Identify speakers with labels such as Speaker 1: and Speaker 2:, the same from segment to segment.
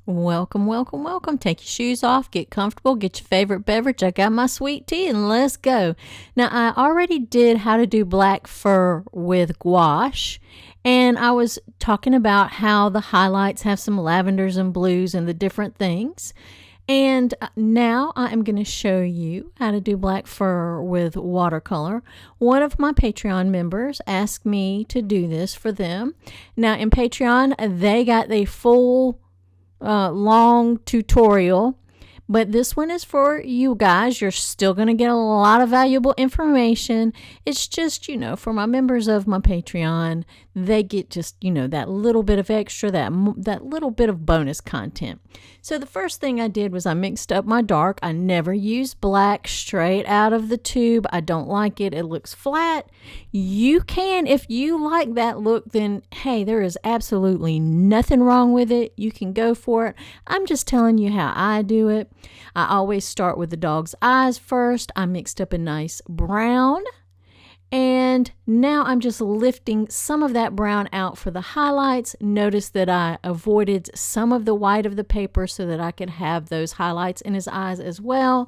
Speaker 1: Welcome, welcome, welcome. Take your shoes off, get comfortable, get your favorite beverage. I got my sweet tea and let's go. Now, I already did how to do black fur with gouache, and I was talking about how the highlights have some lavenders and blues and the different things. And now I am going to show you how to do black fur with watercolor. One of my Patreon members asked me to do this for them. Now, in Patreon, they got the full long tutorial, but this one is for you guys. You're still going to get a lot of valuable information. It's just, for my members of my Patreon, they get just, that little bit of extra, that little bit of bonus content. So the first thing I did was I mixed up my dark. I never use black straight out of the tube. I don't like it. It looks flat. You can, if you like that look, then hey, there is absolutely nothing wrong with it. You can go for it. I'm just telling you how I do it. I always start with the dog's eyes first. I mixed up a nice brown. And now I'm just lifting some of that brown out for the highlights. Notice that I avoided some of the white of the paper so that I could have those highlights in his eyes as well.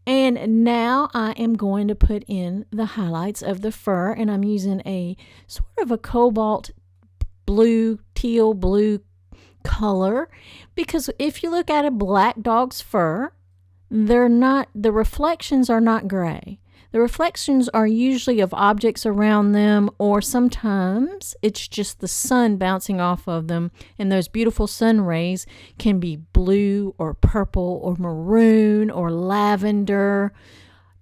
Speaker 1: And now I am going to put in the highlights of the fur, and I'm using a sort of a cobalt blue, teal blue color, because if you look at a black dog's fur, the reflections are not gray. The reflections are usually of objects around them, or sometimes it's just the sun bouncing off of them, and those beautiful sun rays can be blue or purple or maroon or lavender.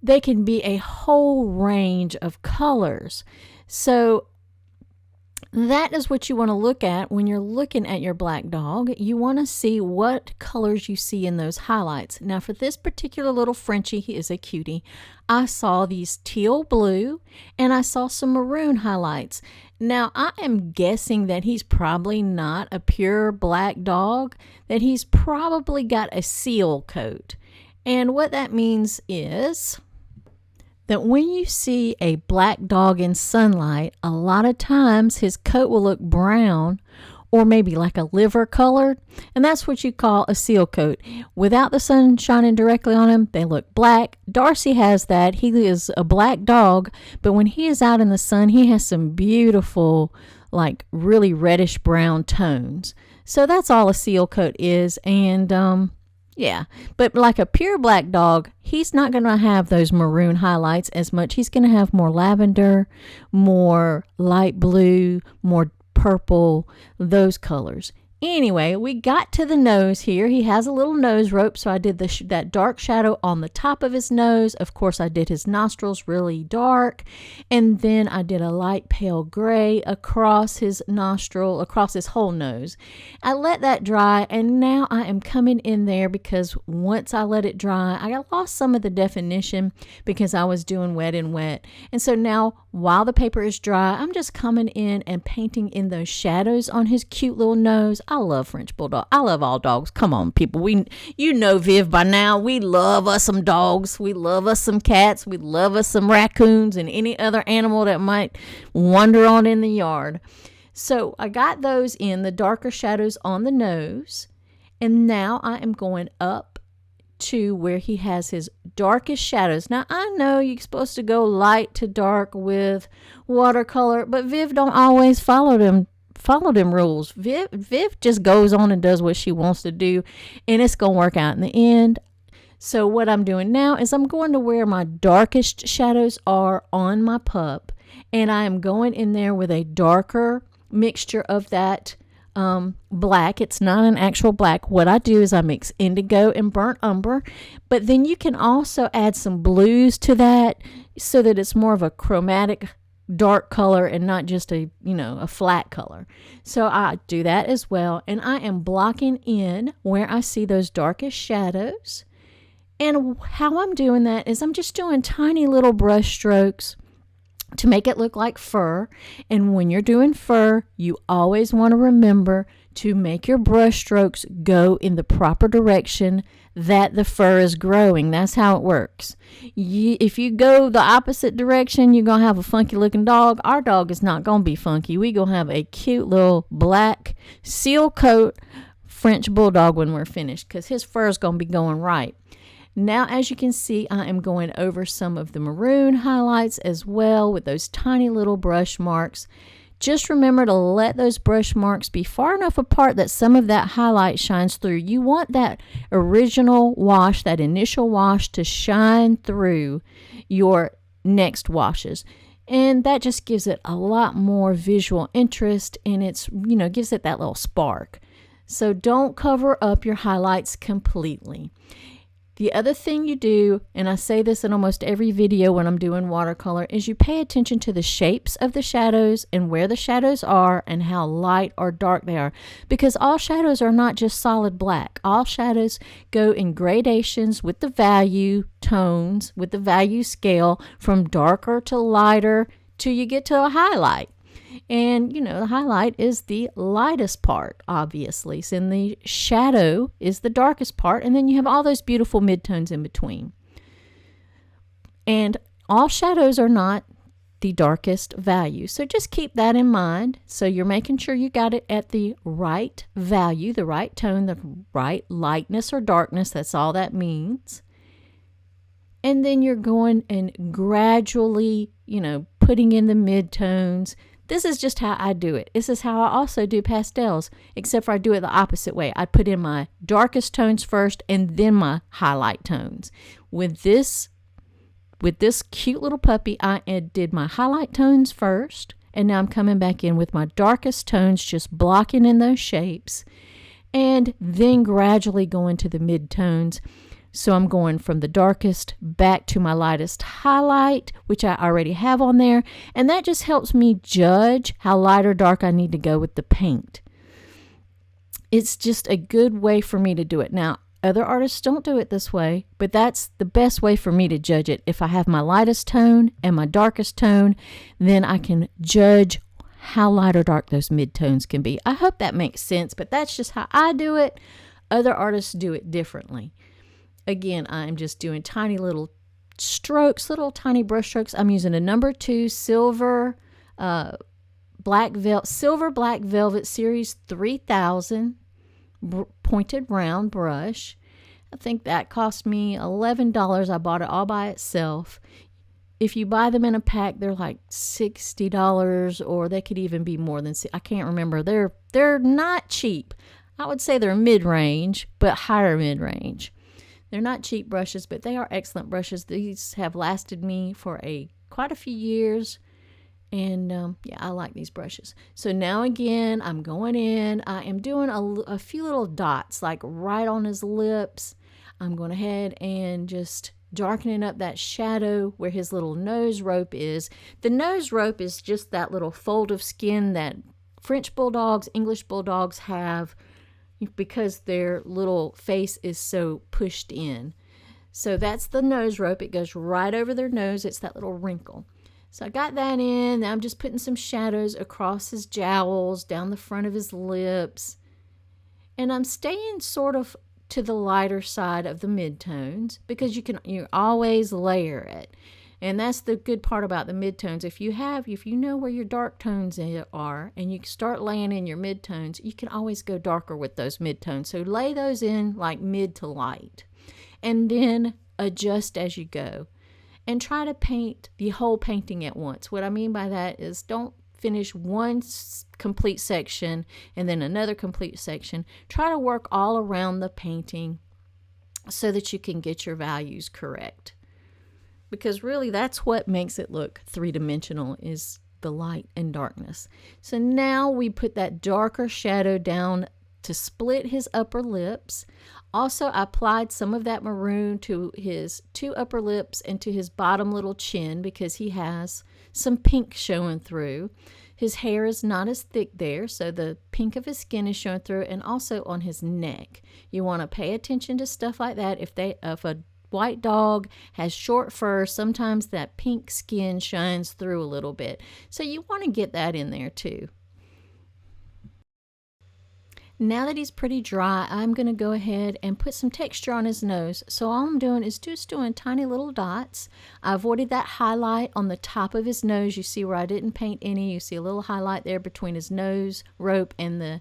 Speaker 1: They can be a whole range of colors. So that is what you want to look at when you're looking at your black dog. You want to see what colors you see in those highlights. Now, for this particular little Frenchie, he is a cutie, I saw these teal blue and I saw some maroon highlights. Now, I am guessing that he's probably not a pure black dog, that he's probably got a seal coat. And what that means is that when you see a black dog in sunlight, a lot of times his coat will look brown or maybe like a liver colored, and that's what you call a seal coat. Without the sun shining directly on him, they look black. Darcy has that. He is a black dog, but when he is out in the sun, he has some beautiful, like really reddish brown tones. So that's all a seal coat is, and yeah, but like a pure black dog, he's not going to have those maroon highlights as much. He's going to have more lavender, more light blue, more purple, those colors. Anyway, we got to the nose here. He has a little nose rope, so I did that dark shadow on the top of his nose. Of course, I did his nostrils really dark, and then I did a light pale gray across his nostril, across his whole nose. I let that dry, and now I am coming in there because once I let it dry, I lost some of the definition because I was doing wet and wet. And so now, while the paper is dry, I'm just coming in and painting in those shadows on his cute little nose. I love French Bulldog. I love all dogs. Come on, people. You know Viv by now. We love us some dogs. We love us some cats. We love us some raccoons and any other animal that might wander on in the yard. So I got those in the darker shadows on the nose. And now I am going up to where he has his darkest shadows. Now, I know you're supposed to go light to dark with watercolor, but Viv don't always follow them rules. Viv just goes on and does what she wants to do, and it's going to work out in the end. So what I'm doing now is I'm going to where my darkest shadows are on my pup, and I am going in there with a darker mixture of that black. It's not an actual black. What I do is I mix indigo and burnt umber, but then you can also add some blues to that so that it's more of a chromatic dark color and not just a flat color. So I do that as well, and I am blocking in where I see those darkest shadows. And how I'm doing that is I'm just doing tiny little brush strokes to make it look like fur. And when you're doing fur, you always want to remember to make your brush strokes go in the proper direction that the fur is growing. That's how it works. If you go the opposite direction, you're going to have a funky looking dog. Our dog is not going to be funky. We're going to have a cute little black seal coat French Bulldog when we're finished, because his fur is going to be going right. Now, as you can see, I am going over some of the maroon highlights as well with those tiny little brush marks. Just remember to let those brush marks be far enough apart that some of that highlight shines through. You want that original wash, that initial wash, to shine through your next washes. And that just gives it a lot more visual interest, and it's, gives it that little spark. So don't cover up your highlights completely. The other thing you do, and I say this in almost every video when I'm doing watercolor, is you pay attention to the shapes of the shadows and where the shadows are and how light or dark they are. Because all shadows are not just solid black. All shadows go in gradations with the value tones, with the value scale, from darker to lighter till you get to a highlight. And, the highlight is the lightest part, obviously. So then the shadow is the darkest part. And then you have all those beautiful midtones in between. And all shadows are not the darkest value. So just keep that in mind. So you're making sure you got it at the right value, the right tone, the right lightness or darkness. That's all that means. And then you're going and gradually, putting in the midtones. This is just how I do it. This is how I also do pastels, except for I do it the opposite way. I put in my darkest tones first and then my highlight tones. With this cute little puppy, I did my highlight tones first, and now I'm coming back in with my darkest tones, just blocking in those shapes, and then gradually going to the mid-tones. So I'm going from the darkest back to my lightest highlight, which I already have on there. And that just helps me judge how light or dark I need to go with the paint. It's just a good way for me to do it. Now, other artists don't do it this way, but that's the best way for me to judge it. If I have my lightest tone and my darkest tone, then I can judge how light or dark those midtones can be. I hope that makes sense, but that's just how I do it. Other artists do it differently. Again, I'm just doing tiny little strokes, little tiny brush strokes. I'm using a number 2 silver black velvet series 3000 pointed round brush. I think that cost me $11. I bought it all by itself. If you buy them in a pack, they're like $60, or they could even be more than I can't remember. They're not cheap. I would say they're mid-range, but higher mid-range. They're not cheap brushes, but they are excellent brushes. These have lasted me for quite a few years. And I like these brushes. So now again, I'm going in. I am doing a few little dots, like right on his lips. I'm going ahead and just darkening up that shadow where his little nose rope is. The nose rope is just that little fold of skin that French Bulldogs, English Bulldogs have, because their little face is so pushed in. So that's the nose rope. It goes right over their nose. It's that little wrinkle. So I got that in. Now I'm just putting some shadows across his jowls, down the front of his lips. And I'm staying sort of to the lighter side of the midtones, because you always layer it. And that's the good part about the midtones. If you know where your dark tones are and you start laying in your midtones, you can always go darker with those midtones. So lay those in like mid to light and then adjust as you go. And try to paint the whole painting at once. What I mean by that is don't finish one complete section and then another complete section. Try to work all around the painting so that you can get your values correct. Because really that's what makes it look three-dimensional, is the light and darkness. So now we put that darker shadow down to split his upper lips. Also, I applied some of that maroon to his 2 upper lips and to his bottom little chin, because he has some pink showing through. His hair is not as thick there, so the pink of his skin is showing through, and also on his neck. You want to pay attention to stuff like that. If a white dog has short fur, sometimes that pink skin shines through a little bit. So you want to get that in there too. Now that he's pretty dry, I'm going to go ahead and put some texture on his nose. So all I'm doing is just doing tiny little dots. I avoided that highlight on the top of his nose. You see where I didn't paint any. You see a little highlight there between his nose rope and the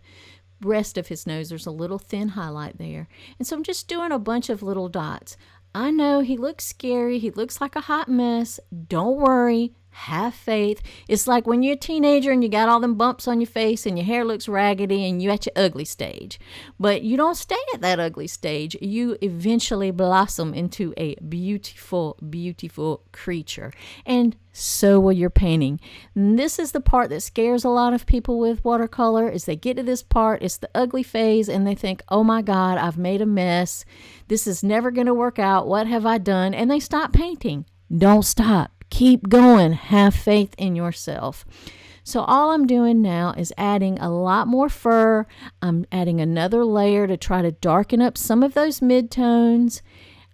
Speaker 1: rest of his nose, there's a little thin highlight there. And so I'm just doing a bunch of little dots. I know he looks scary. He looks like a hot mess. Don't worry. Have faith. It's like when you're a teenager and you got all them bumps on your face and your hair looks raggedy and you at your ugly stage. But you don't stay at that ugly stage. You eventually blossom into a beautiful, beautiful creature. And so will your painting. And this is the part that scares a lot of people with watercolor, is they get to this part, it's the ugly phase, and they think, oh my God, I've made a mess. This is never going to work out. What have I done? And they stop painting. Don't stop. Keep going. Have faith in yourself. So all I'm doing now is adding a lot more fur. I'm adding another layer to try to darken up some of those midtones.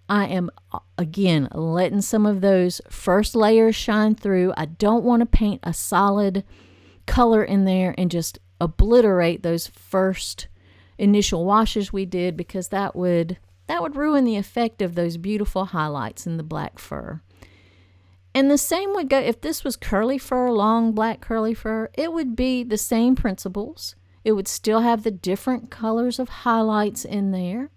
Speaker 1: I am, again, letting some of those first layers shine through. I don't want to paint a solid color in there and just obliterate those first initial washes we did, because that would ruin the effect of those beautiful highlights in the black fur. And the same would go if this was curly fur, long black curly fur. It would be the same principles. It would still have the different colors of highlights in there.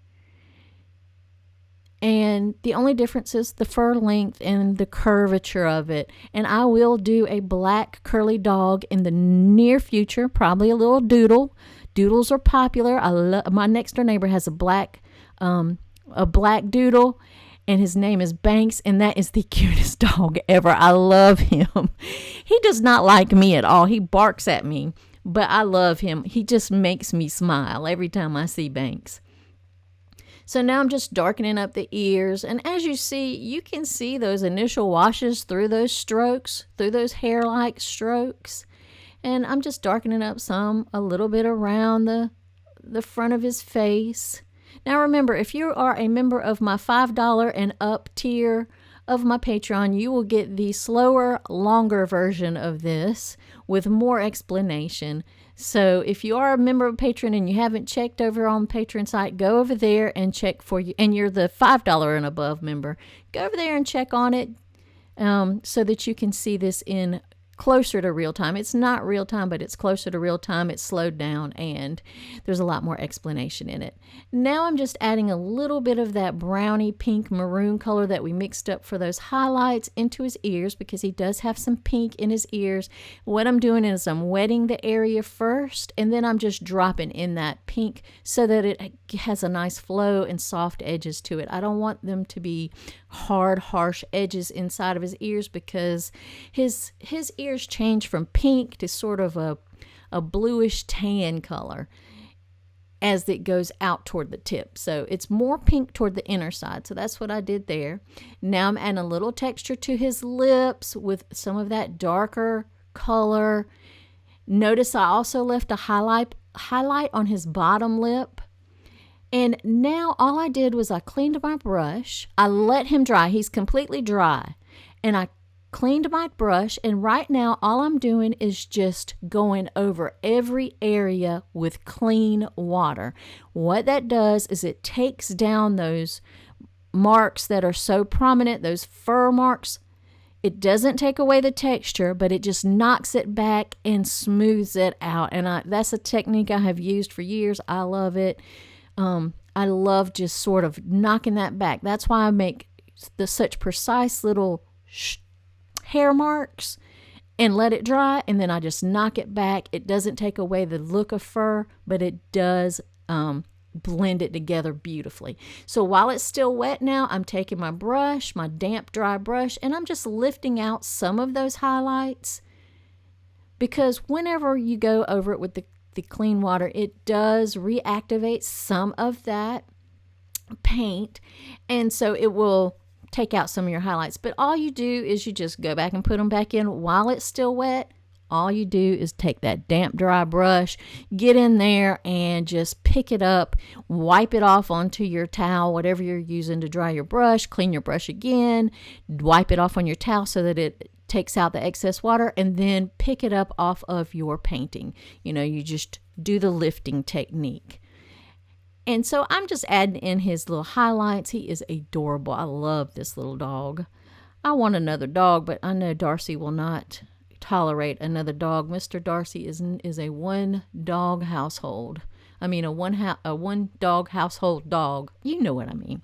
Speaker 1: And the only difference is the fur length and the curvature of it. And I will do a black curly dog in the near future, probably a little doodle. Doodles are popular. My next door neighbor has a black doodle. And his name is Banks, and that is the cutest dog ever. I love him. He does not like me at all. He barks at me, but I love him. He just makes me smile every time I see Banks. So now I'm just darkening up the ears. And as you see, you can see those initial washes through those strokes, through those hair-like strokes. And I'm just darkening up a little bit around the front of his face. Now remember, if you are a member of my $5 and up tier of my Patreon, you will get the slower, longer version of this with more explanation. So if you are a member of Patreon and you haven't checked over on the Patreon site, go over there and check for you. And you're the $5 and above member, go over there and check on it so that you can see this in closer to real time. It's not real time, but it's closer to real time. It's slowed down and there's a lot more explanation in it. Now I'm just adding a little bit of that brownie pink maroon color that we mixed up for those highlights into his ears, because he does have some pink in his ears. What I'm doing is I'm wetting the area first, and then I'm just dropping in that pink so that it has a nice flow and soft edges to it. I don't want them to be hard, harsh edges inside of his ears, because his ears change from pink to sort of a bluish tan color as it goes out toward the tip. So it's more pink toward the inner side. So that's what I did there. Now I'm adding a little texture to his lips with some of that darker color. Notice I also left a highlight on his bottom lip. And now all I did was I cleaned my brush. I let him dry. He's completely dry. And I cleaned my brush, and right now all I'm doing is just going over every area with clean water. What that does is it takes down those marks that are so prominent, those fur marks. It doesn't take away the texture, but it just knocks it back and smooths it out. And that's a technique I have used for years. I love it. I love just sort of knocking that back. That's why I make such precise little hair marks and let it dry, and then I just knock it back. It doesn't take away the look of fur, but it does blend it together beautifully. So while it's still wet now, I'm taking my brush, my damp dry brush, and I'm just lifting out some of those highlights, because whenever you go over it with the clean water, it does reactivate some of that paint, and so it will take out some of your highlights. But all you do is you just go back and put them back in while it's still wet. All you do is take that damp dry brush, get in there and just pick it up, wipe it off onto your towel, whatever you're using to dry your brush, clean your brush again, wipe it off on your towel so that it takes out the excess water, and then pick it up off of your painting. You just do the lifting technique. And so I'm just adding in his little highlights. He is adorable. I love this little dog. I want another dog, but I know Darcy will not tolerate another dog. Mr. Darcy is a one-dog household. A one dog household dog. You know what I mean.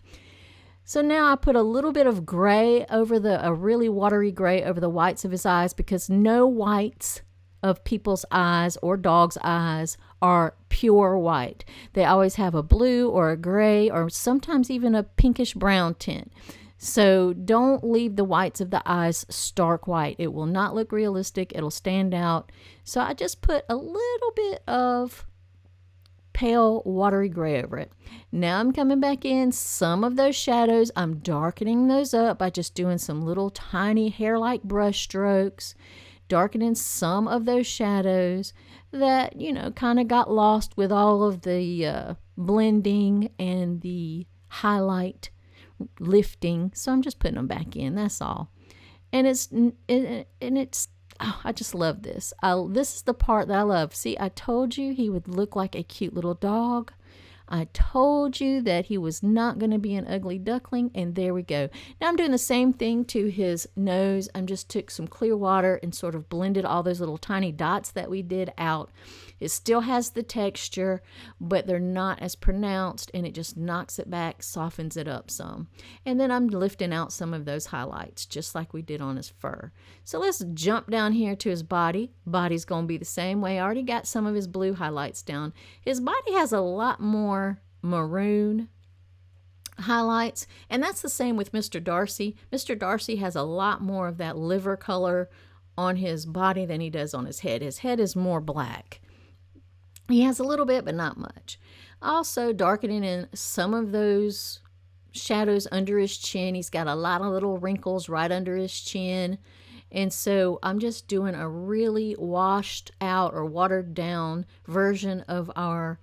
Speaker 1: So now I put a little bit of gray over a really watery gray over the whites of his eyes, because no whites of people's eyes or dogs' eyes are pure white. They always have a blue or a gray or sometimes even a pinkish brown tint. So don't leave the whites of the eyes stark white. It will not look realistic. It'll stand out. So I just put a little bit of pale watery gray over it. Now I'm coming back in. Some of those shadows, I'm darkening those up by just doing some little tiny hair-like brush strokes, darkening some of those shadows that, kind of got lost with all of the blending and the highlight lifting. So I'm just putting them back in. That's all. And it's I just love this. This is the part that I love. See, I told you he would look like a cute little dog. I told you that he was not going to be an ugly duckling, and there we go. Now I'm doing the same thing to his nose. I just took some clear water and sort of blended all those little tiny dots that we did out. It still has the texture, but they're not as pronounced, and it just knocks it back, softens it up some. And then I'm lifting out some of those highlights, just like we did on his fur. So let's jump down here to his body. Body's going to be the same way. I already got some of his blue highlights down. His body has a lot more maroon highlights, and that's the same with Mr. Darcy. Mr. Darcy has a lot more of that liver color on his body than he does on his head. His head is more black. He has a little bit, but not much. Also darkening in some of those shadows under his chin. He's got a lot of little wrinkles right under his chin. And so I'm just doing a really washed out or watered down version of our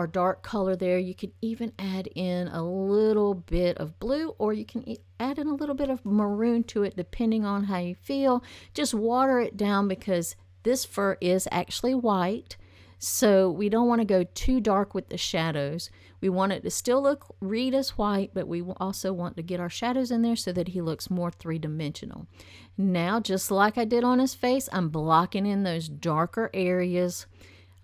Speaker 1: dark color there. You can even add in a little bit of blue, or you can add in a little bit of maroon to it, depending on how you feel. Just water it down, because this fur is actually white. So we don't want to go too dark with the shadows. We want it to still read as white, but we also want to get our shadows in there so that he looks more three-dimensional. Now, just like I did on his face, I'm blocking in those darker areas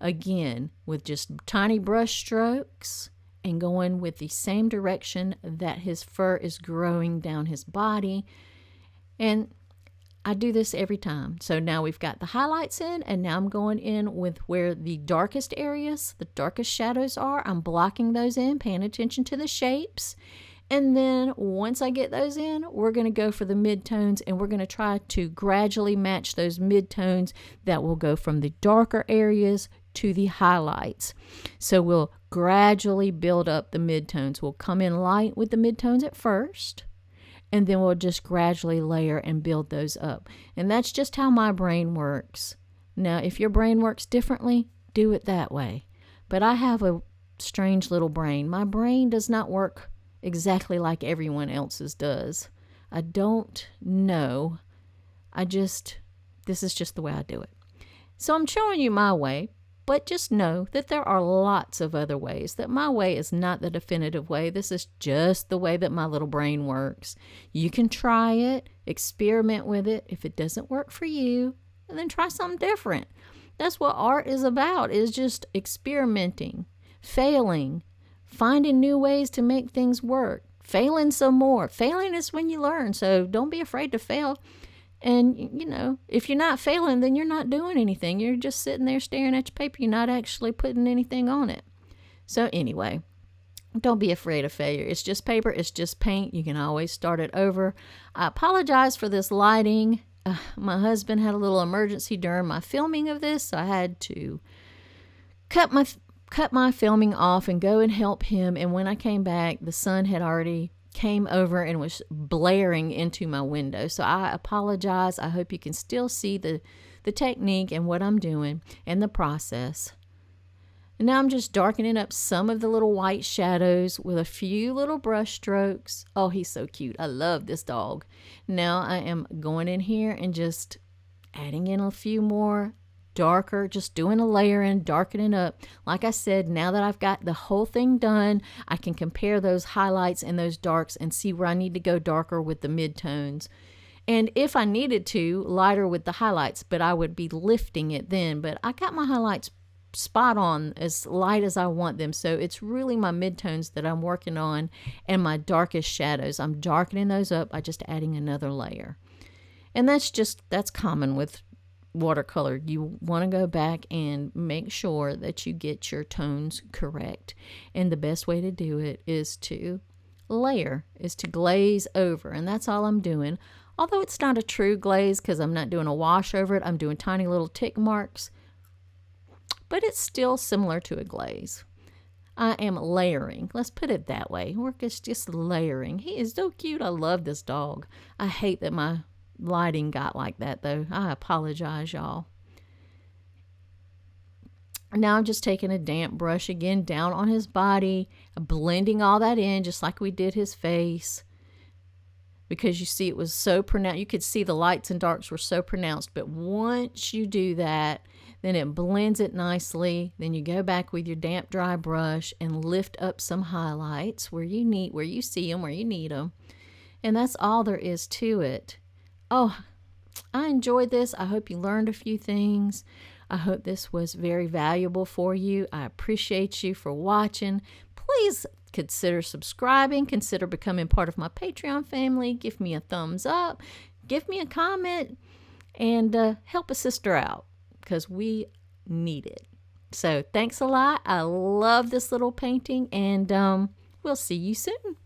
Speaker 1: again with just tiny brush strokes and going with the same direction that his fur is growing down his body. And I do this every time. So now we've got the highlights in, and now I'm going in with where the darkest areas, the darkest shadows are. I'm blocking those in, paying attention to the shapes. And then once I get those in, we're going to go for the midtones, and we're going to try to gradually match those midtones that will go from the darker areas to the highlights. So we'll gradually build up the midtones. We'll come in light with the midtones at first, and then we'll just gradually layer and build those up. And that's just how my brain works. Now, if your brain works differently, do it that way. But I have a strange little brain. My brain does not work exactly like everyone else's does. I don't know. This is just the way I do it. So I'm showing you my way. But just know that there are lots of other ways, that my way is not the definitive way. This is just the way that my little brain works. You can try it, experiment with it. If it doesn't work for you, then try something different. That's what art is about, is just experimenting, failing, finding new ways to make things work, failing some more. Failing is when you learn, so don't be afraid to fail. And, if you're not failing, then you're not doing anything. You're just sitting there staring at your paper. You're not actually putting anything on it. So anyway, don't be afraid of failure. It's just paper. It's just paint. You can always start it over. I apologize for this lighting. My husband had a little emergency during my filming of this, so I had to cut my filming off and go and help him. And when I came back, the sun had already came over and was blaring into my window. So I apologize. I hope you can still see the technique and what I'm doing and the process. And now I'm just darkening up some of the little white shadows with a few little brush strokes. Oh, he's so cute. I love this dog. Now I am going in here and just adding in a few more darker, just doing a layer and darkening up. Like I said, now that I've got the whole thing done, I can compare those highlights and those darks and see where I need to go darker with the midtones. And if I needed to, lighter with the highlights, but I would be lifting it then. But I got my highlights spot on, as light as I want them. So it's really my midtones that I'm working on, and my darkest shadows. I'm darkening those up by just adding another layer. And that's common with watercolor. You want to go back and make sure that you get your tones correct. And the best way to do it is to layer, is to glaze over. And that's all I'm doing. Although it's not a true glaze because I'm not doing a wash over it. I'm doing tiny little tick marks. But it's still similar to a glaze. I am layering. Let's put it that way. We're just layering. He is so cute. I love this dog. I hate that my lighting got like that, though. I apologize, y'all. Now I'm just taking a damp brush again down on his body, blending all that in just like we did his face. Because you see it was so pronounced. You could see the lights and darks were so pronounced. But once you do that, then it blends it nicely. Then you go back with your damp, dry brush and lift up some highlights where you see them, where you need them. And that's all there is to it. Oh, I enjoyed this. I hope you learned a few things. I hope this was very valuable for you. I appreciate you for watching. Please consider subscribing. Consider becoming part of my Patreon family. Give me a thumbs up. Give me a comment. And help a sister out because we need it. So thanks a lot. I love this little painting. And we'll see you soon.